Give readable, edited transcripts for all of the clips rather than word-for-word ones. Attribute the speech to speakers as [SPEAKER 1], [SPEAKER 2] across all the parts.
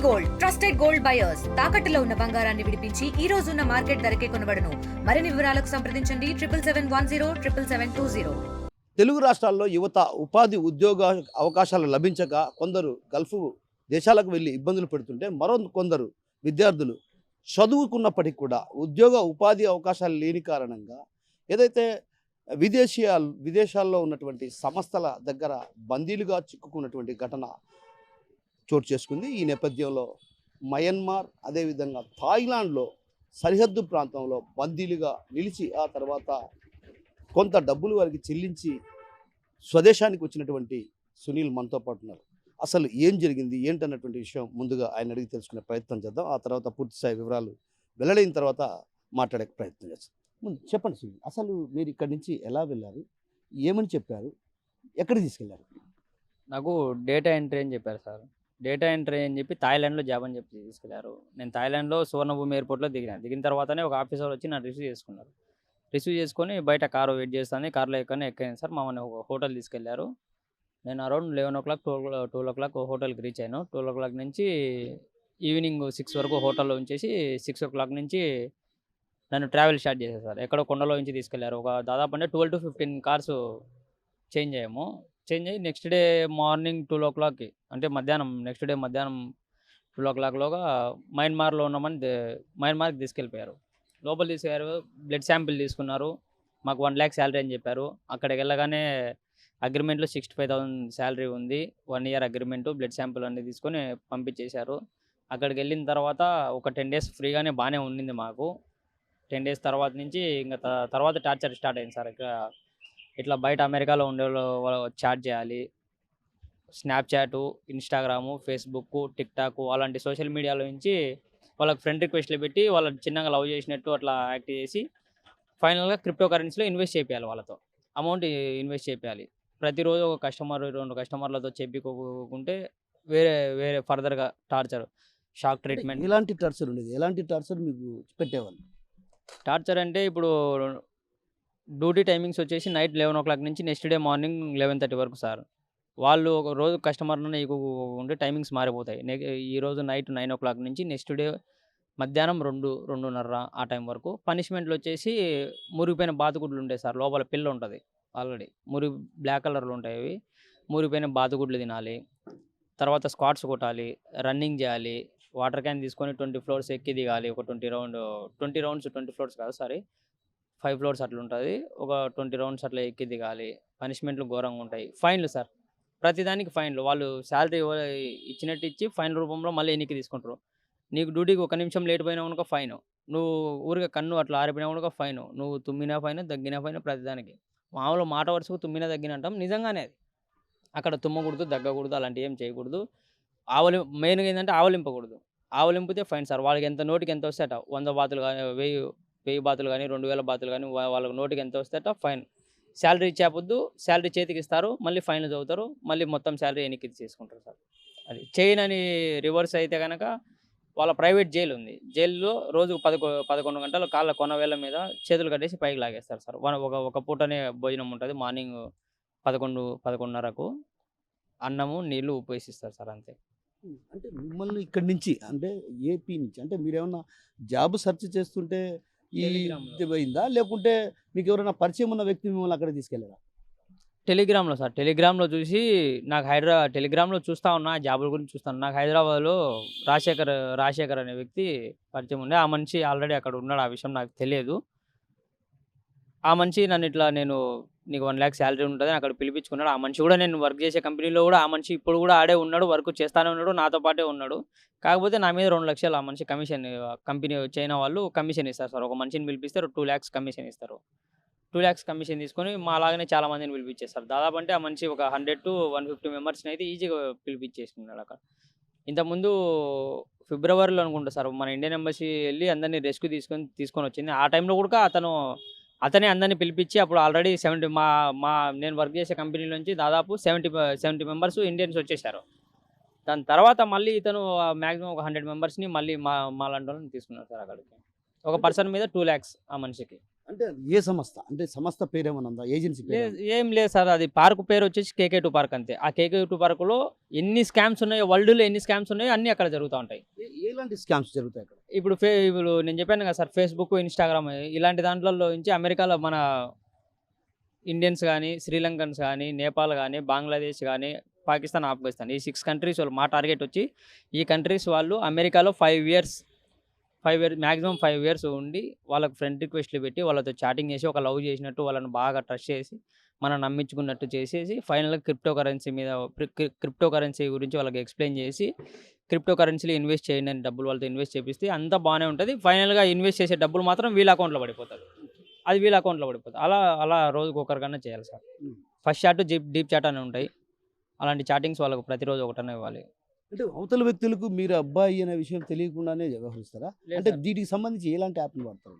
[SPEAKER 1] Gold trusted gold buyers తాకట్టులో ఉన్న బంగారాన్ని విడిపించి ఈ రోజు ఉన్న మార్కెట్ ధరకే కొనబడును. మరిన్ని వివరాలకు సంప్రదించండి 7771077720.
[SPEAKER 2] తెలుగు రాష్ట్రాల్లో యువత ఉపాధి ఉద్యోగ అవకాశాలు లభించక కొందరు గల్ఫ్ దేశాలకు వెళ్ళి ఇబ్బందులు పెడుతుంటే కొందరు విద్యార్థులు చదువుకున్నప్పటికీ కూడా ఉద్యోగ ఉపాధి అవకాశాలు లేని కారణంగా ఏదైతే విదేశాల్లో ఉన్నటువంటి సంస్థల దగ్గర బందీలుగా చిక్కుకున్నటువంటి ఘటన చోటు చేసుకుంది. ఈ నేపథ్యంలో మయన్మార్ అదేవిధంగా థాయిలాండ్లో సరిహద్దు ప్రాంతంలో బందీలుగా నిలిచి ఆ తర్వాత కొంత డబ్బులు వారికి చెల్లించి స్వదేశానికి వచ్చినటువంటి సునీల్ మనతో పాటు ఉన్నారు. అసలు ఏం జరిగింది ఏంటన్నటువంటి విషయం ముందుగా ఆయన అడిగి తెలుసుకునే ప్రయత్నం చేద్దాం. ఆ తర్వాత పూర్తిస్థాయి వివరాలు వెల్లడైన తర్వాత మాట్లాడే ప్రయత్నం చేస్తాం. ముందు చెప్పండి సునీల్, అసలు మీరు ఇక్కడి నుంచి ఎలా వెళ్ళారు, ఏమని చెప్పారు, ఎక్కడికి తీసుకెళ్లారు?
[SPEAKER 3] నాకు డేటా ఎంట్రీ అని చెప్పారు సార్. డేటా ఎంట్రీ అని చెప్పి థాయిలాండ్లో జాబ్ అని చెప్పి తీసుకెళ్లారు. నేను థాయిలాండ్లో సువర్ణభూమి ఎయిర్పోర్ట్లో దిగిన తర్వాతనే ఒక ఆఫీసర్ వచ్చి నన్ను రిసీవ్ చేసుకున్నారు. రిసీవ్ చేసుకొని బయట కారు వెయిట్ చేస్తాను, కార్లో ఎక్కాను సార్. మమ్మల్ని ఒక హోటల్ తీసుకెళ్లారు. నేను అరౌండ్ 11 o'clock 12 o'clock హోటల్కి రీచ్ అయ్యాను. 12 o'clock నుంచి ఈవినింగ్ 6 వరకు హోటల్లో ఉంచేసి 6 o'clock నుంచి నన్ను ట్రావెల్ స్టార్ట్ చేశారు సార్. ఎక్కడో కొండలో నుంచి తీసుకెళ్లారు. ఒక దాదాపు అంటే 12 to 15 కార్స్ చేంజ్ అయ్యాము. చేంజ్ అయ్యి నెక్స్ట్ డే మార్నింగ్ 12 o'clockకి అంటే నెక్స్ట్ డే మధ్యాహ్నం 12 o'clockలోగా మయన్మార్లో ఉన్నామని మయన్మార్కి తీసుకెళ్ళిపోయారు. లోపల తీసుకెళ్ళారు, బ్లడ్ శాంపిల్ తీసుకున్నారు. మాకు 1 lakh శాలరీ అని చెప్పారు. అక్కడికి వెళ్ళగానే అగ్రిమెంట్లో 65,000 శాలరీ ఉంది. 1 year అగ్రిమెంటు, బ్లడ్ శాంపిల్ అన్నీ తీసుకొని పంపించేశారు. అక్కడికి వెళ్ళిన తర్వాత ఒక 10 days ఫ్రీగానే బాగానే ఉండింది మాకు. 10 days తర్వాత నుంచి ఇంకా తర్వాత టార్చర్ స్టార్ట్ అయింది సార్. ఇట్లా బయట అమెరికాలో ఉండే వాళ్ళు చాట్ చేయాలి. స్నాప్చాటు, ఇన్స్టాగ్రాము, ఫేస్బుక్, టిక్టాక్ అలాంటి సోషల్ మీడియాలో నుంచి వాళ్ళకి ఫ్రెండ్ రిక్వెస్ట్లు పెట్టి వాళ్ళ చిన్నగా లవ్ చేసినట్టు అట్లా యాక్ట్ చేసి ఫైనల్గా క్రిప్టో కరెన్సీలో ఇన్వెస్ట్ చేయాలి. వాళ్ళతో అమౌంట్ ఇన్వెస్ట్ చేయాలి. ప్రతిరోజు ఒక కస్టమర్ 2 కస్టమర్లతో చెప్పుకోకుంటే వేరే ఫర్దర్గా టార్చర్, షాక్ ట్రీట్మెంట్.
[SPEAKER 2] ఎలాంటి టార్చర్ ఉండేది? ఎలాంటి టార్చర్ మీకు పెట్టేవాళ్ళు?
[SPEAKER 3] టార్చర్ అంటే ఇప్పుడు డ్యూటీ టైమింగ్స్ వచ్చేసి నైట్ 11 o'clock నుంచి నెక్స్ట్ డే మార్నింగ్ 11:30 వరకు సార్. వాళ్ళు ఒక రోజు కస్టమర్ని ఉంటే టైమింగ్స్ మారిపోతాయి. ఈరోజు నైట్ 9 o'clock నుంచి నెక్స్ట్ డే మధ్యాహ్నం 2-2:30 ఆ టైం వరకు. పనిష్మెంట్లు వచ్చేసి మురిగిపోయిన బాతుగుడ్లు ఉంటాయి సార్. లోపల పిల్ల ఉంటుంది ఆల్రెడీ బ్లాక్ కలర్లో ఉంటాయి. అవి మురిగిపోయిన బాతుగుడ్లు తినాలి. తర్వాత స్క్వాట్స్ కొట్టాలి, రన్నింగ్ చేయాలి. వాటర్ క్యాన్ తీసుకొని 20 floors ఎక్కి దిగాలి. ఒక 20 rounds 20 floors కాదు సారీ 5 floors అట్లా ఉంటుంది. ఒక 20 rounds అట్లా ఎక్కి దిగాలి. పనిష్మెంట్లు ఘోరంగా ఉంటాయి. ఫైన్లు సార్, ప్రతిదానికి ఫైన్లు. వాళ్ళు శాలరీ ఇచ్చినట్టు ఇచ్చి ఫైన్ రూపంలో మళ్ళీ ఎన్నికి తీసుకుంటారు. నీకు డ్యూటీకి 1 నిమిషం లేట్ పోయినా కనుక ఫైను. నువ్వు ఊరికే కన్ను అట్లా ఆరిపోయినా కనుక ఫైను. నువ్వు తుమ్మినా ఫైన్, దగ్గినా ఫైన్. ప్రతిదానికి మామూలు మాట వరుసకు తుమ్మినా దగ్గిన అంటాం. నిజంగానే అది అక్కడ తుమ్మకూడదు, దగ్గకూడదు, అలాంటివి ఏం చేయకూడదు. మెయిన్గా ఏంటంటే ఆవలింపకూడదు. ఆవలింపితే ఫైన్ సార్. వాళ్ళకి ఎంత నోటికి ఎంత వస్తే అట 100 బాతులు కానీ 1000 బాతులు కానీ 2000 బాతులు కానీ వాళ్ళకి నోటికి ఎంత వస్తే అట ఫైన్. శాలరీ ఇచ్చేపొద్దు, శాలరీ చేతికి ఇస్తారు, మళ్ళీ ఫైన్లు చదువుతారు, మళ్ళీ మొత్తం శాలరీ ఎన్నికి చేసుకుంటారు సార్. అది చేయనని రివర్స్ అయితే కనుక వాళ్ళ ప్రైవేట్ జైలు ఉంది. జైల్లో రోజుకు 11 గంటలు కాళ్ళ కొనవేళ్ళ మీద చేతులు కట్టేసి పైకి లాగేస్తారు సార్. ఒక పూటనే భోజనం ఉంటుంది. మార్నింగ్ 11-11:30కు అన్నము, నీళ్లు, ఉప్పు వేసిస్తారు సార్. అంతే.
[SPEAKER 2] అంటే మిమ్మల్ని ఇక్కడి నుంచి అంటే ఏపీ నుంచి అంటే మీరేమన్నా జాబ్ సెర్చ్ చేస్తుంటే ఇది పోయిందా, లేకుంటే మీకు ఎవరైనా పరిచయం ఉన్న వ్యక్తి మిమ్మల్ని అక్కడ తీసుకెళ్ళారా?
[SPEAKER 3] టెలిగ్రామ్లో సార్. టెలిగ్రామ్లో చూసి నాకు టెలిగ్రామ్లో చూస్తూ ఉన్నా, జాబుల గురించి చూస్తాను. నాకు హైదరాబాద్లో రాజశేఖర్ అనే వ్యక్తి పరిచయం ఉండే. ఆ మనిషి ఆల్రెడీ అక్కడ ఉన్నాడు. ఆ విషయం నాకు తెలియదు. ఆ మనిషి నన్ను ఇట్లా నీకు 1 lakh శాలరీ ఉంటుంది అక్కడ పిలిపించుకున్నాడు. ఆ మనిషి కూడా నేను వర్క్ చేసే కంపెనీలో కూడా ఆ మనిషి ఇప్పుడు కూడా ఆడే ఉన్నాడు, వర్క్ చేస్తానే ఉన్నాడు, నాతో పాటే ఉన్నాడు. కాకపోతే నా మీద 2 లక్షలు ఆ మనిషి కమిషన్, కంపెనీ చైనా వాళ్ళు కమిషన్ ఇస్తారు సార్. ఒక మనిషిని పిలిపిస్తారు, 2 lakhs కమిషన్ ఇస్తారు. 2 lakhs కమిషన్ తీసుకొని మా లాగానే చాలా మందిని పిలిపించేస్తారు. దాదాపు అంటే ఆ మనిషి ఒక 100 to 150 మెంబర్స్ని అయితే ఈజీగా పిలిపించేసుకున్నాడు అక్కడ. ఇంతకుముందు ఫిబ్రవరిలో అనుకుంటా సార్ మన ఇండియన్ ఎంబసీ వెళ్ళి అందరినీ రెస్క్యూ తీసుకొని వచ్చింది. ఆ టైంలో కూడా అతనే అందరినీ పిలిపించి అప్పుడు ఆల్రెడీ 70 నేను వర్క్ చేసే కంపెనీ నుంచి దాదాపు 70 మెంబర్స్ ఇండియన్స్ వచ్చేసారు. దాని తర్వాత మళ్ళీ ఇతను మ్యాక్సిమం ఒక 100 మెంబర్స్ని మళ్ళీ మా లాంటి వాళ్ళని తీసుకున్నారు సార్ అక్కడికి. ఒక పర్సన్ మీద 2 lakhs ఆ మనిషికి.
[SPEAKER 2] అంటే ఏ సంస్థ, అంటే సంస్థ పేరేమన్నా ఉందా, ఏజెన్సీ పేరు?
[SPEAKER 3] ఏం లేదు సార్, అది పార్క్ పేరు వచ్చేసి KK2 పార్క్ అంతే. ఆ KK2 పార్కులో ఎన్ని స్కామ్స్ ఉన్నాయో, వరల్డ్‌లో ఎన్ని స్కామ్స్ ఉన్నాయో అన్నీ అక్కడ జరుగుతా ఉంటాయి.
[SPEAKER 2] ఎలాంటి స్కామ్స్ జరుగుతాయి అక్కడ?
[SPEAKER 3] ఇప్పుడు నేను చెప్పాను కదా సార్, ఫేస్‌బుక్, ఇన్‌స్టాగ్రామ్ ఇలాంటి దాంట్లలో నుంచి అమెరికాలో మన ఇండియన్స్ గానీ, శ్రీలంకన్స్ గానీ, నేపాల్ గానీ, బంగ్లాదేశ్ గానీ, పాకిస్తాన్, ఆఫ్ఘనిస్తాన్ ఈ 6 కంట్రీస్ వాళ్ళు మా టార్గెట్ వచ్చి, ఈ కంట్రీస్ వాళ్ళు అమెరికాలో 5 ఇయర్స్ మాక్సిమం 5 ఇయర్స్ ఉండి, వాళ్ళకి ఫ్రెండ్ రిక్వెస్ట్‌లు పెట్టి, వాళ్ళతో చాటింగ్ చేసి, ఒక లవ్ చేసినట్టు వాళ్ళని బాగా ట్రస్ట్ చేసి, మనం నమ్మించుకున్నట్టు చేసేసి, ఫైనల్‌గా క్రిప్టో కరెన్సీ గురించి వాళ్ళకి ఎక్స్‌ప్లెయిన్ చేసి, క్రిప్టో కరెన్సీలో ఇన్వెస్ట్ చేయండి అని డబ్బులు వాళ్ళతో ఇన్వెస్ట్ చేపిస్తే అంతా బాగానే ఉంటది. ఫైనల్‌గా ఇన్వెస్ట్ చేసే డబ్బులు మాత్రం వీళ్ళ అకౌంట్‌లో పడిపోతది. అది వీళ్ళ అకౌంట్‌లో పడిపోతది. అలా రోజుకి ఒకరికన్నా చేయాలి సార్.
[SPEAKER 2] హ్మ్.
[SPEAKER 3] ఫస్ట్ చాట్, డీప్ చాట్ అని ఉంటాయి. అలాంటి చాటింగ్స్ వాళ్ళకు ప్రతిరోజు ఒకటన్నా ఇవ్వాలి.
[SPEAKER 2] అంటే అవతల వ్యక్తులకు మీరు అబ్బాయి అనే విషయం తెలియకుండానే వ్యవహరిస్తారా?
[SPEAKER 3] లేదు
[SPEAKER 2] అంటే
[SPEAKER 3] సార్.
[SPEAKER 2] వీటికి సంబంధించి ఎలాంటి యాప్‌ని వాడతారు?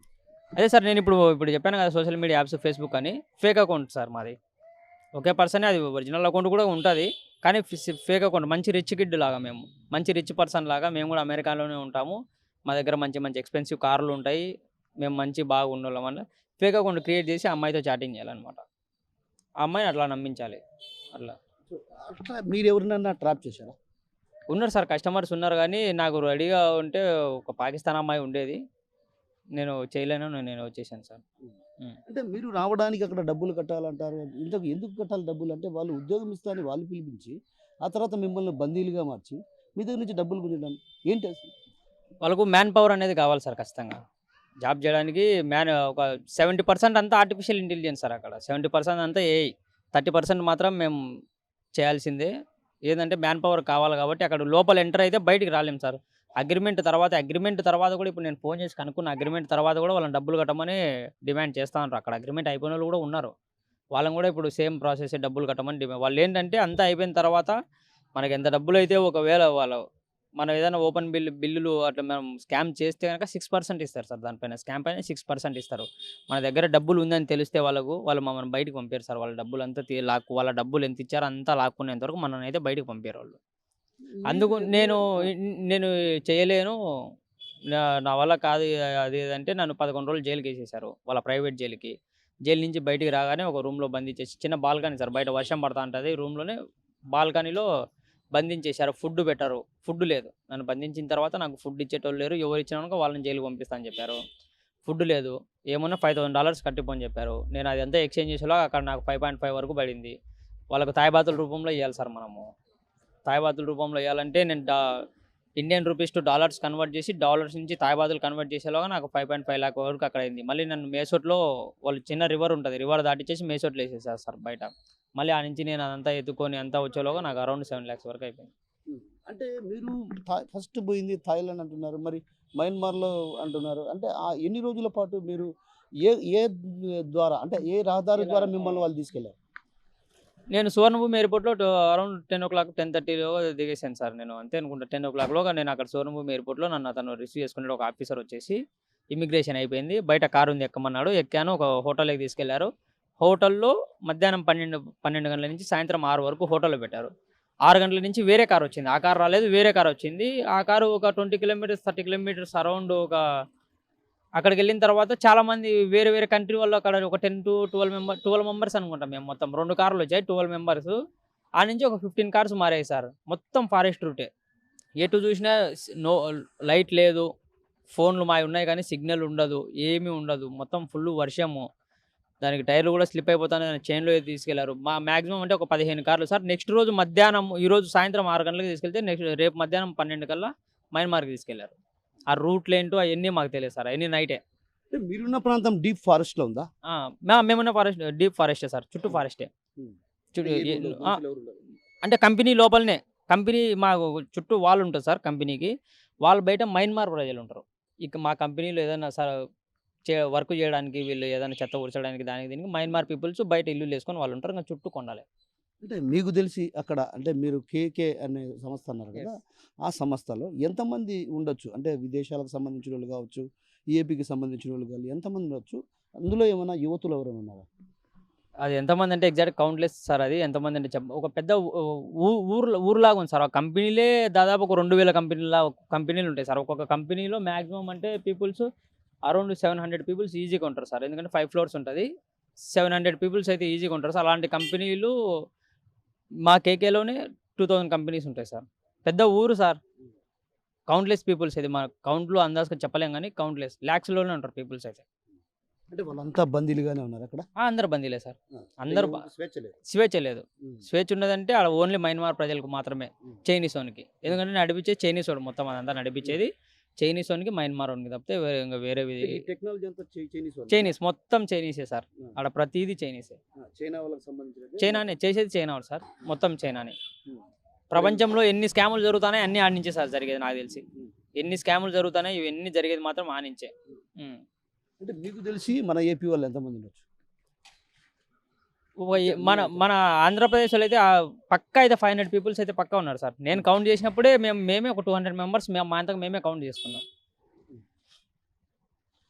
[SPEAKER 3] అదే సార్, నేను ఇప్పుడు చెప్పాను కదా, సోషల్ మీడియా యాప్స్, ఫేస్‌బుక్ అని ఫేక్ అకౌంట్ సార్ మాది. ఒకే పర్సనే, అది ఒరిజినల్ అకౌంట్ కూడా ఉంటది. కానీ ఫేక్ అకౌంట్. మంచి రిచ్ కిడ్ లాగా మేము. మంచి రిచ్ పర్సన్ లాగా మేము కూడా అమెరికాలోనే ఉంటాము. మా దగ్గర మంచి మంచి ఎక్స్‌పెన్సివ్ కార్లు ఉంటాయి. మేము మంచి బాగా ఉన్నోళ్ళం వల్ల ఫేక్ అకౌంట్ క్రియేట్ చేసి ఆ అమ్మాయితో చాటింగ్ చేయాలన్నమాట. ఆ అమ్మాయిని అట్లా నమ్మించాలి. అట్లా.
[SPEAKER 2] సో, అట్లా మీరెవరినన్నా ట్రాప్ చేశారా?
[SPEAKER 3] ఉన్నారు సార్, కస్టమర్స్ ఉన్నారు గానీ, నాకు రెడీగా ఉంటే ఒక పాకిస్తాన్ అమ్మాయి ఉండేది. నేను చేయలేను, నేను వచ్చేసాను సార్. హ్మ్.
[SPEAKER 2] అంటే మీరు రావడానికి అక్కడ డబ్బులు కట్టాలంటారు. ఇంతకు ఎందుకు కట్టాలి డబ్బులు? అంటే వాళ్ళు ఉద్యోగం ఇస్తా అని వాళ్ళు పిలిపించి, ఆ తర్వాత మిమ్మల్ని బందీలుగా మార్చి, మీ దగ్గర నుంచి డబ్బులు గుంజడం ఏంటి అసలు?
[SPEAKER 3] వాళ్ళకు మ్యాన్ పవర్ అనేది కావాలి సార్ ఖచ్చితంగా. జాబ్ చేయడానికి ఒక 70% అంతా ఆర్టిఫిషియల్ ఇంటెలిజెన్స్ సార్ అక్కడ. 70% అంతా ఏఐ. 30% మాత్రం మేము చేయాల్సిందే. ఏదంటే మ్యాన్ పవర్ కావాలి కాబట్టి అక్కడ లోపల ఎంటర్ అయితే బయటికి రాలేము సార్. అగ్రీమెంట్ తర్వాత కూడా ఇప్పుడు నేను ఫోన్ చేసి కనుక్కున్న, అగ్రీమెంట్ తర్వాత కూడా వాళ్ళని డబ్బులు కట్టమని డిమాండ్ చేస్తా ఉంటారు. అక్కడ అగ్రీమెంట్ అయిపోయినోళ్ళు కూడా ఉన్నారు. వాళ్ళని కూడా ఇప్పుడు సేమ్ ప్రాసెసే, డబ్బులు కట్టమని వాళ్ళేంటంటే అంతా అయిపోయిన తర్వాత మనకి ఎంత డబ్బులైతే, ఒకవేళ మనం ఏదైనా ఓపెన్ బిల్లులు అట్లా మనం స్కామ్ చేస్తే గనక 6% ఇస్తారు సార్ దానిపైన. స్కామ్ పైన 6% ఇస్తారు. మన దగ్గర డబ్బులు ఉందని తెలిస్తే వాళ్ళు మమ్మల్ని బయటికి పంపియరు సార్. వాళ్ళ డబ్బులంతా వాళ్ళ డబ్బులు ఎంత ఇచ్చారో అంతా లాక్కునేంత వరకు మనల్నయితే బయటికి పంపియరు వాళ్ళు. అందుకు నేను చేయలేను. నా వల్ల కాదు అది ఇది అంటే నన్ను 11 రోజులు జైలుకేసేశారు. వాళ్ళ ప్రైవేట్ జైలుకి. జైలు నుంచి బయటికి రాగానే ఒక రూమ్‌లో బంధించేసి, చిన్న బాల్కనీ సార్, బయట వర్షం పడతా ఉంటది. రూమ్‌లోనే బాల్కనీలో బంధించేశారు. ఫుడ్ పెట్టరు. ఫుడ్ లేదు. నన్ను బంధించిన తర్వాత నాకు ఫుడ్ ఇచ్చేటోళ్ళు లేరు. ఎవరిచ్చినా గనుక వాళ్ళని జైలుకి పంపిస్తా అని చెప్పారు. ఫుడ్ లేదు. ఏమన్నా $5,000 కట్టిపో అని చెప్పారు. నేను అదంతా ఎక్స్‌చేంజ్ చేసేలోగా అక్కడ నాకు 5.5 వరకు పడింది. వాళ్ళకు తాయిబాతుల రూపంలో ఇయ్యాలి సార్ మనము. తాయిబాతుల రూపంలో ఇయ్యాలంటే నేను Indian rupees to dollars convert చేసి, డాలర్స్ నుంచి తాయిబాతులు కన్వర్ట్ చేసేలోగా నాకు 5.5 లాక్ వరకు అక్కడ అయింది. మళ్ళీ నన్ను మేసోట్‌లో, వాళ్ళు చిన్న రివర్ ఉంటది. రివర్ దాటిచ్చేసి మేసోట్‌లో ఏసేసారు సార్ బయట. మళ్ళీ ఆ నుంచి నేను అదంతా ఎత్తుకొని అంతా వచ్చేలోగా నాకు అరౌండ్ 7 లాక్స్ వరకు అయిపోయింది.
[SPEAKER 2] హ్మ్. అంటే మీరు ఫస్ట్ పోయింది థాయిలాండ్ అంటున్నారు. మరి మయన్మార్‌లో అంటున్నారు. అంటే ఎన్ని రోజుల పాటు మీరు ఏ ఏ ద్వారా, అంటే ఏ రహదారి ద్వారా మిమ్మల్ని వాళ్ళు తీసుకెళ్లారు?
[SPEAKER 3] నేను సువర్ణభూమి ఎయిర్‌పోర్ట్‌లో అరౌండ్ 10:00, 10:30లో దిగేసాను సార్ నేను. అంతే అనుకుంటా. 10:00లోగా నేను అక్కడ సువర్ణభూమి ఎయిర్‌పోర్ట్‌లో నన్ను అతను రిసీవ్ చేసుకున్నాడు. ఒక ఆఫీసర్ వచ్చేసి, ఇమిగ్రేషన్ అయిపోయింది, బయట కారు ఉంది ఎక్కమన్నాడు. ఎక్కాను. ఒక హోటల్‌లోకి తీసుకెళ్లారు. హోటల్‌లో మధ్యాహ్నం 12 గంటల నుంచి సాయంత్రం 6 వరకు హోటల్‌లో పెట్టారు. 6 గంటల నుంచి వేరే కార్ వచ్చింది. ఆ కార్ రాలేదు, వేరే కార్ వచ్చింది. ఆ కారు ఒక 20 కిలోమీటర్స్, 30 కిలోమీటర్స్ అరౌండ్ అక్కడికెళ్ళిన తర్వాత చాలామంది వేరే వేరే కంట్రీ వాళ్ళు అక్కడ ఒక 12 మెంబర్స్ అనుకుంటా మేము మొత్తం. 2 కార్‌లొచ్చాయి. 12 మెంబర్స్. ఆ నుంచి ఒక 15 కార్స్ మారాయి సార్. మొత్తం ఫారెస్ట్ రూటే. ఎటు చూసినా లైట్ లేదు. ఫోన్‌లు మాయి ఉన్నాయి కానీ సిగ్నల్ ఉండదు. ఏమీ ఉండదు. మొత్తం ఫుల్లు వర్షము. దానికి టైర్‌లు కూడా స్లిప్ అయిపోతాయని చైన్‌లో తీసుకెళ్లారు. మాక్సిమం అంటే ఒక 15 కార్లు సార్. నెక్స్ట్ రోజు మధ్యాహ్నం, ఈరోజు సాయంత్రం 6 గంటలకు తీసుకెళ్తే రేపు మధ్యాహ్నం 12 కల్లా మయన్మార్‌కి తీసుకెళ్లారు. ఆ రూట్‌లేంటో అయన్నీ మాకు తెలియదు సార్. అయన్నీ నైటే.
[SPEAKER 2] అంటే మీరున్న ప్రాంతం డీప్ ఫారెస్ట్‌లో ఉందా?
[SPEAKER 3] ఆ! మేమున్న ఫారెస్ట్ డీప్ ఫారెస్టే సార్. చుట్టూ ఫారెస్టే.
[SPEAKER 2] హ్మ్.
[SPEAKER 3] చుట్టూ
[SPEAKER 2] అంటే ఏమి ఉండవు, మనుషులు ఎవరు ఉండరు.
[SPEAKER 3] అంటే కంపెనీ లోపలనే. కంపెనీ మాకు చుట్టూ వాల్ ఉంటది సార్ కంపెనీకి. వాళ్ళ బయట మయన్మార్ ప్రజలుంటరు. ఇక మా కంపెనీలో ఏదైనా వర్క్ చేయడానికి, వీళ్ళు ఏదైనా చెత్త ఊడ్చడానికి, దానికి దీనికి మయన్మార్ పీపుల్స్ బయట ఇల్లులేసుకొని వాళ్ళుంటారు. ఇంక చుట్టూ కొండలే.
[SPEAKER 2] అంటే మీకు తెలిసి అక్కడ, అంటే మీరు కేకే అనే సంస్థ అన్నారు కదా! ఆ సంస్థలో ఎంతమంది ఉండొచ్చు? అంటే విదేశాలకు సంబంధించినోళ్ళు కావచ్చు, ఏపీకి సంబంధించినోళ్ళు గాని ఎంతమంది ఉండొచ్చు? అందులో ఏమన్నా యువతులు ఎవరైనా ఉన్నారా?
[SPEAKER 3] అది ఎంతమంది అంటే ఎగ్జాక్ట్ కౌంట్‌లెస్ సార్ అది. ఎంతమంది అంటే ఒక పెద్ద ఊరులాగా ఉంది సార్. ఆ కంపెనీలే దాదాపు ఒక 2000 కంపెనీలుంటాయి సార్. ఒక్కొక్క కంపెనీలో మాక్సిమం అంటే పీపుల్స్ అరౌండ్ 700 పీపుల్స్ ఈజీగా ఉంటారు సార్. ఎందుకంటే 5 ఫ్లోర్స్ ఉంటది. 700 పీపుల్స్ అయితే ఈజీగా ఉంటారు సార్. అలాంటి కంపెనీలు మా కేకేలోనే 2000 కంపెనీస్ ఉంటాయి సార్. పెద్ద ఊరు సార్. కౌంట్‌లెస్ పీపుల్స్ ఇది. మన కౌంట్‌లో అందాజుగా చెప్పలేం గానీ కౌంట్‌లెస్ లాక్స్‌లోనే ఉంటారు పీపుల్స్ అయితే.
[SPEAKER 2] అంటే వాళ్ళంతా బందీలుగానే ఉన్నారు అక్కడ.
[SPEAKER 3] అందరూ బందీలే సార్. అందరూ
[SPEAKER 2] స్వేచ్ఛ లేదు.
[SPEAKER 3] స్వేచ్ఛ లేదు. స్వేచ్ఛ ఉన్నదంటే ఆడ ఓన్లీ మయన్మార్ ప్రజలకు మాత్రమే. చైనీసోనికి. ఎందుకంటే నడిపించేది చైనీసోడు మొత్తం అదంతా నడిపించేది. చైనీసోనికి, మయన్మారోనికి తప్పితే వేరేవి
[SPEAKER 2] ఈ టెక్నాలజీ అంతా చైనీస్ వాళ్ళు.
[SPEAKER 3] చైనీస్ మొత్తం చైనీసే సార్. ఆడ ప్రతీది చైనీసే.
[SPEAKER 2] చైనా వాళ్ళకి సంబంధించినది.
[SPEAKER 3] చైనానే చేసేది చైనా వాళ్ళు సార్. మొత్తం చైనానే.
[SPEAKER 2] ఉమ్.
[SPEAKER 3] ప్రపంచంలో ఎన్ని స్కాములు జరుగుతున్నాయి అన్నీ ఆడ నుంచే సార్ జరిగేది నాకు తెలిసి. ఎన్ని స్కాములు జరుగుతున్నాయి ఇవన్నీ జరిగేది మాత్రం ఆ నుంచే.
[SPEAKER 2] అంటే మీకు తెలిసి మన ఏపీ వాళ్ళు ఎంతమంది ఉండొచ్చు?
[SPEAKER 3] మన ఆంధ్రప్రదేశ్లో అయితే పక్కా అయితే 500 పీపుల్స్ అయితే పక్కా ఉన్నారు సార్. నేను కౌంట్ చేసినప్పుడే మేమే ఒక 200 మెంబర్స్ మా అంతకు మేమే కౌంట్ చేసుకున్నాం.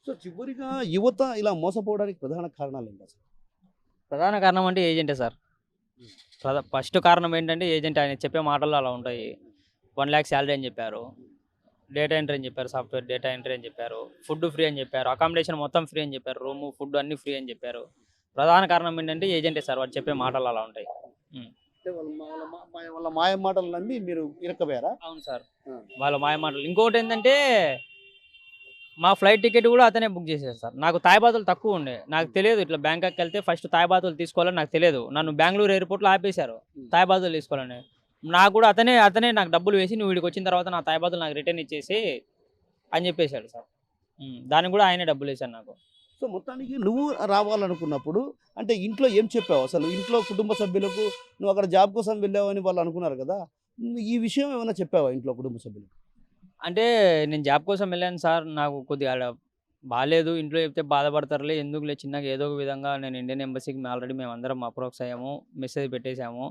[SPEAKER 2] సో చివరిగా యువత ఇలా మోసపోవడానికి ప్రధాన కారణాలు ఏంటి అసలు?
[SPEAKER 3] ప్రధాన కారణం అంటే ఏజెంటే సార్. ఫస్ట్ కారణం ఏంటంటే ఏజెంట్ ఆయన చెప్పే మాటలు అలా ఉంటాయి. 1 lakh శాలరీ అని చెప్పారు. డేటా ఎంట్రీ అని చెప్పారు. సాఫ్ట్వేర్ డేటా ఎంట్రీ అని చెప్పారు. ఫుడ్ ఫ్రీ అని చెప్పారు. అకామిడేషన్ మొత్తం ఫ్రీ అని చెప్పారు. రూము ఫుడ్ అన్నీ ఫ్రీ అని చెప్పారు. ప్రధాన కారణం ఏంటంటే ఏజెంటే సార్. వాడు చెప్పే మాటలు అలా ఉంటాయి.
[SPEAKER 2] అంటే వాళ్ళ మాయ మాటలు నమ్మి మీరు ఇరక్కబోయారా?
[SPEAKER 3] అవును సార్. వాళ్ళ మాయ మాటలు. ఇంకొకటి ఏంటంటే మా ఫ్లైట్ టికెట్ కూడా అతనే బుక్ చేసేది సార్. నాకు తాయిబాతులు తక్కువ ఉండే. నాకు తెలియదు ఇట్లా బ్యాంకాక్కి వెళ్తే ఫస్ట్ తాయిబాతులు తీసుకోవాలని నాకు తెలియదు. నన్ను బెంగళూరు ఎయిర్పోర్ట్లో ఆపేశారు తాయిబాతులు తీసుకోవాలని. నాకు కూడా అతనే నాకు డబ్బులు వేసి నువ్వు వీడికి వచ్చిన తర్వాత నా తాయిబాతులు నాకు రిటర్న్ ఇచ్చేసి అని చెప్పేశాడు సార్. దానికి కూడా ఆయనే డబ్బులు వేశాడు నాకు.
[SPEAKER 2] సో మొత్తానికి నువ్వు రావాలనుకున్నప్పుడు అంటే ఇంట్లో ఏం చెప్పావు అసలు? ఇంట్లో కుటుంబ సభ్యులకు నువ్వు అక్కడ జాబ్ కోసం వెళ్ళావు అని వాళ్ళు అనుకున్నారు కదా, ఈ విషయం ఏమైనా చెప్పావా ఇంట్లో కుటుంబ సభ్యులకు?
[SPEAKER 3] అంటే నేను జాబ్ కోసం వెళ్ళాను సార్. నాకు కొద్దిగా ఆడ బాలేదు. ఇంట్లో చెప్తే బాధపడతారులే ఎందుకులే చిన్నగా ఏదో ఒక విధంగా నేను ఇండియన్ ఎంబసీకి ఆల్రెడీ మేమందరం అప్రోక్స్ అయ్యాము. మెసేజ్ పెట్టేశాము.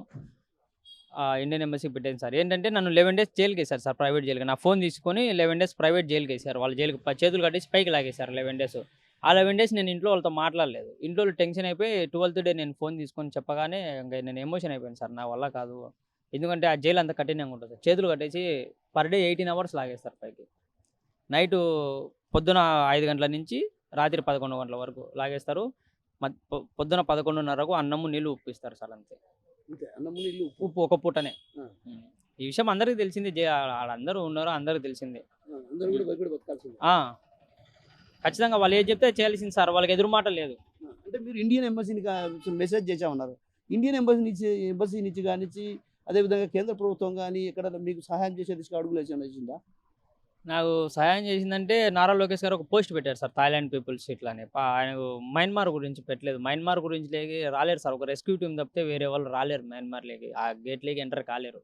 [SPEAKER 3] ఇండియన్ ఎంబసీకి పెట్టాను సార్. ఏంటంటే నన్ను 11 days జైలుకి వేశారు సార్. ప్రైవేట్ జైలుకి నా ఫోన్ తీసుకొని 11 days ప్రైవేట్ జైలుకి వేశారు. వాళ్ళ జైలుకి చేతులు కట్టేసి పైకి లాగేశారు 11 days. ఆ 11 days నేను ఇంట్లో వాళ్ళతో మాట్లాడలేదు. ఇంట్లో టెన్షన్ అయిపోయి 12th day నేను ఫోన్ తీసుకొని చెప్పగానే ఇంకా నేను ఎమోషన్ అయిపోయాను సార్. నా వల్ల కాదు. ఎందుకంటే ఆ జైలు అంత కఠినంగా ఉంటుంది. చేతులు కట్టేసి పర్ డే 18 hours లాగేస్తారు పైకి. నైటు పొద్దున 5 గంటల నుంచి రాత్రి 11 గంటల వరకు లాగేస్తారు. పొద్దున 11:30కు అన్నము నీళ్ళు ఉప్పు ఇస్తారు సార్. అంతే.
[SPEAKER 2] అన్నము నీళ్ళు
[SPEAKER 3] ఉప్పు ఒక పూటనే.
[SPEAKER 2] ఆ.
[SPEAKER 3] ఈ విషయం అందరికీ తెలిసింది. ఆడందరూ ఉన్నారో అందరికీ తెలిసింది.
[SPEAKER 2] అందరూ కూడా భయపడి బతకాల్సింది.
[SPEAKER 3] ఖచ్చితంగా వాళ్ళు ఏది చెప్తే చేయాల్సింది సార్. వాళ్ళకి ఎదురు మాట లేదు.
[SPEAKER 2] అంటే మీరు ఇండియన్ ఎంబసీని మెసేజ్ చేసామన్నారు. ఇండియన్ ఎంబసీ నుంచి కానిచ్చి అదేవిధంగా కేంద్ర ప్రభుత్వం కానీ ఇక్కడ మీకు సహాయం చేసే దిశగా అడుగులు వేసిందా?
[SPEAKER 3] నాకు సహాయం చేసిందంటే నారా లోకేష్ గారు ఒక పోస్ట్ పెట్టారు సార్. థాయిలాండ్ పీపుల్స్ ఇట్లా అని. ఆయనకు మయన్మార్ గురించి పెట్టలేదు. మయన్మార్ గురించి రాలేరు సార్. ఒక రెస్క్యూ టీం తప్పితే వేరే వాళ్ళు రాలేరు మయన్మార్లోకి. ఆ గేట్లోకి ఎంటర్ కాలేరు.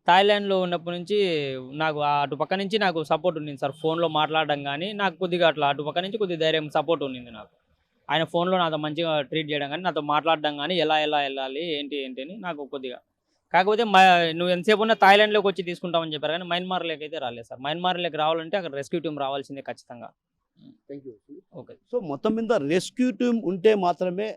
[SPEAKER 3] థాయిలాండ్లో ఉన్నప్పటి నుంచి నాకు అటు పక్క నుంచి నాకు సపోర్ట్ ఉండింది సార్. ఫోన్లో మాట్లాడడం కానీ నాకు కొద్దిగా అట్లా అటు పక్క నుంచి కొద్దిగా ధైర్యం సపోర్ట్ ఉండింది నాకు. ఆయన ఫోన్లో నాతో మంచిగా ట్రీట్ చేయడం కానీ నాతో మాట్లాడడం కానీ ఎలా వెళ్ళాలి ఏంటి అని నాకు కొద్దిగా. కాకపోతే నువ్వు ఎంతసేపు ఉన్నా థాయిలాండ్లోకి వచ్చి తీసుకుంటామని చెప్పారు కానీ మయన్మార్లోకి అయితే రాలేదు సార్. మయన్మార్లోకి రావాలంటే అక్కడ రెస్క్యూ టీం రావాల్సిందే ఖచ్చితంగా.
[SPEAKER 2] Thank you.
[SPEAKER 3] ఓకే.
[SPEAKER 2] సో మొత్తం మీద రెస్క్యూ టీం ఉంటే మాత్రమే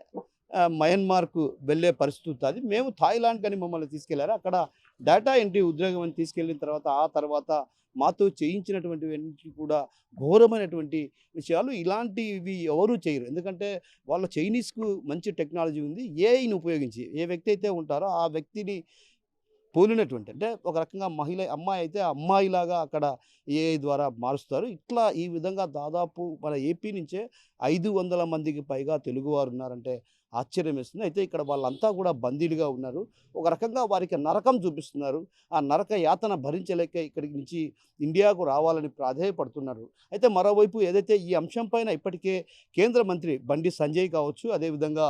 [SPEAKER 2] మయన్మార్కు వెళ్ళే పరిస్థితి ఉంటుంది. మేము థాయిలాండ్ కానీ మమ్మల్ని తీసుకెళ్లారు. అక్కడ డేటా ఎంట్రీ ఉద్యోగం అని తీసుకెళ్ళిన తర్వాత ఆ తర్వాత మాతో చేయించినటువంటివన్నీ కూడా ఘోరమైనటువంటి విషయాలు. ఇలాంటివి ఎవరూ చేయరు. ఎందుకంటే వాళ్ళ చైనీస్కు మంచి టెక్నాలజీ ఉంది. ఏఐని ఉపయోగించి ఏ వ్యక్తి అయితే ఉంటారో ఆ వ్యక్తిని పోలినటువంటి అంటే ఒక రకంగా అమ్మాయి అయితే అమ్మాయిలాగా అక్కడ ఏఐ ద్వారా మారుస్తారు. ఇట్లా ఈ విధంగా దాదాపు మన ఏపీ నుంచే 500 మందికి పైగా తెలుగువారు ఉన్నారంటే ఆశ్చర్యం వేస్తుంది. అయితే ఇక్కడ వాళ్ళంతా కూడా బందీలుగా ఉన్నారు. ఒక రకంగా వారికి నరకం చూపిస్తున్నారు. ఆ నరక యాతన భరించలేక ఇక్కడి నుంచి ఇండియాకు రావాలని ప్రాధేయపడుతున్నారు. అయితే మరోవైపు ఏదైతే ఈ అంశం పైన ఇప్పటికే కేంద్ర మంత్రి బండి సంజయ్ కావచ్చు, అదేవిధంగా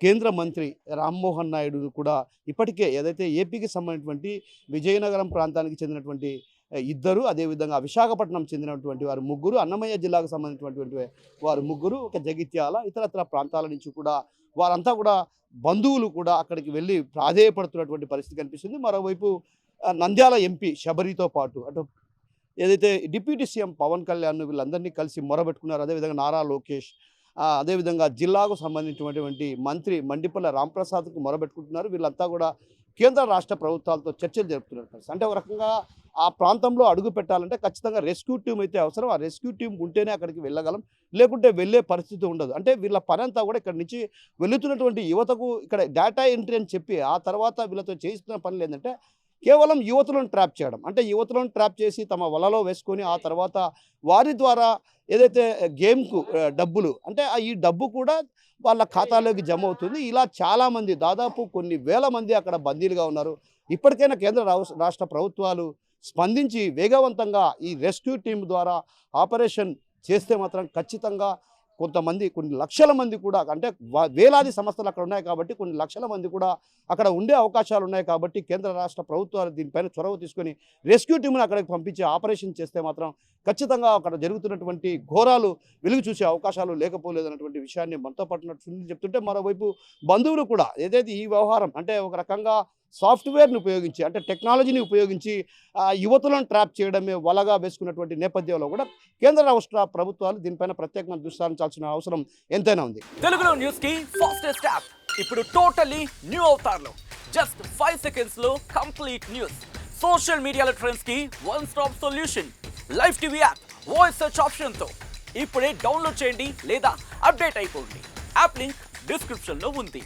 [SPEAKER 2] కేంద్ర మంత్రి రామ్మోహన్ నాయుడు కూడా ఇప్పటికే ఏదైతే ఏపీకి సంబంధించినటువంటి విజయనగరం ప్రాంతానికి చెందినటువంటి 2, అదేవిధంగా విశాఖపట్నం చెందినటువంటి వారు 3, అన్నమయ్య జిల్లాకు సంబంధించినటువంటి వారు 3, ఒక జగిత్యాల ఇతరత్ర ప్రాంతాల నుంచి కూడా వారంతా కూడా బంధువులు కూడా అక్కడికి వెళ్ళి ప్రాధేయపడుతున్నటువంటి పరిస్థితి కనిపిస్తుంది. మరోవైపు నంద్యాల ఎంపీ శబరితో పాటు అటు ఏదైతే డిప్యూటీ సీఎం పవన్ కళ్యాణ్ వీళ్ళందరినీ కలిసి మొరబెట్టుకున్నారు. అదేవిధంగా నారా లోకేష్, అదేవిధంగా జిల్లాకు సంబంధించినటువంటి మంత్రి మండిపల్లి రాంప్రసాద్కు మొరబెట్టుకుంటున్నారు. వీళ్ళంతా కూడా కేంద్ర రాష్ట్ర ప్రభుత్వాలతో చర్చలు జరుపుతున్నారు. అంటే ఒక రకంగా ఆ ప్రాంతంలో అడుగు పెట్టాలంటే ఖచ్చితంగా రెస్క్యూ టీం అయితే అవసరం. ఆ రెస్క్యూ టీం ఉంటేనే అక్కడికి వెళ్ళగలం, లేకుంటే వెళ్ళే పరిస్థితి ఉండదు. అంటే వీళ్ళ పని అంతా కూడా ఇక్కడ నుంచి వెళుతున్నటువంటి యువతకు ఇక్కడ డేటా ఎంట్రీ అని చెప్పి ఆ తర్వాత వీళ్ళతో చేయిస్తున్న పనులు ఏంటంటే కేవలం యువతులను ట్రాప్ చేయడం. అంటే యువతులను ట్రాప్ చేసి తమ వలలో వేసుకొని ఆ తర్వాత వారి ద్వారా ఏదైతే గేమ్కు డబ్బులు అంటే ఈ డబ్బు కూడా వాళ్ళ ఖాతాలోకి జమ అవుతుంది. ఇలా చాలామంది దాదాపు కొన్ని వేల మంది అక్కడ బందీలుగా ఉన్నారు. ఇప్పటికైనా కేంద్ర రాష్ట్ర ప్రభుత్వాలు స్పందించి వేగవంతంగా ఈ రెస్క్యూ టీం ద్వారా ఆపరేషన్ చేస్తే మాత్రం ఖచ్చితంగా కొన్ని లక్షల మంది కూడా అంటే వేలాది సంస్థలు అక్కడ ఉన్నాయి కాబట్టి కొన్ని లక్షల మంది కూడా అక్కడ ఉండే అవకాశాలు ఉన్నాయి కాబట్టి కేంద్ర రాష్ట్ర ప్రభుత్వాలు దీనిపైన చొరవ తీసుకొని రెస్క్యూ టీంను అక్కడికి పంపించి ఆపరేషన్ చేస్తే మాత్రం ఖచ్చితంగా అక్కడ జరుగుతున్నటువంటి ఘోరాలు వెలుగు చూసే అవకాశాలు లేకపోలేదన్నటువంటి విషయాన్ని మనతో పాటు చెప్తుంటే మరోవైపు బంధువులు కూడా ఏదైతే ఈ వ్యవహారం అంటే ఒక రకంగా సాఫ్ట్వేర్ని ఉపయోగించి అంటే టెక్నాలజీని ఉపయోగించి యువతులను ట్రాప్ చేయడమే వలగా వేసుకున్నటువంటి నేపథ్యంలో కూడా కేంద్ర రాష్ట్ర ప్రభుత్వాలు దీనిపైన ప్రత్యేకంగా దృష్టి సారించాల్సిన అవసరం ఎంతైనా ఉంది.
[SPEAKER 4] తెలుగులో న్యూస్ కి ఫాస్టెస్ట్ యాప్ ఇప్పుడు టోటలీ న్యూ అవతార్లో జస్ట్ 5 సెకండ్స్ లో కంప్లీట్ న్యూస్, సోషల్ మీడియాలో ట్రెండ్స్ కి one stop solution, live TV app voice search option తో ఇప్పుడే డౌన్లోడ్ చేయండి లేదా అప్డేట్ అయిపోండి. యాప్ లింక్ డిస్క్రిప్షన్ లో ఉంది.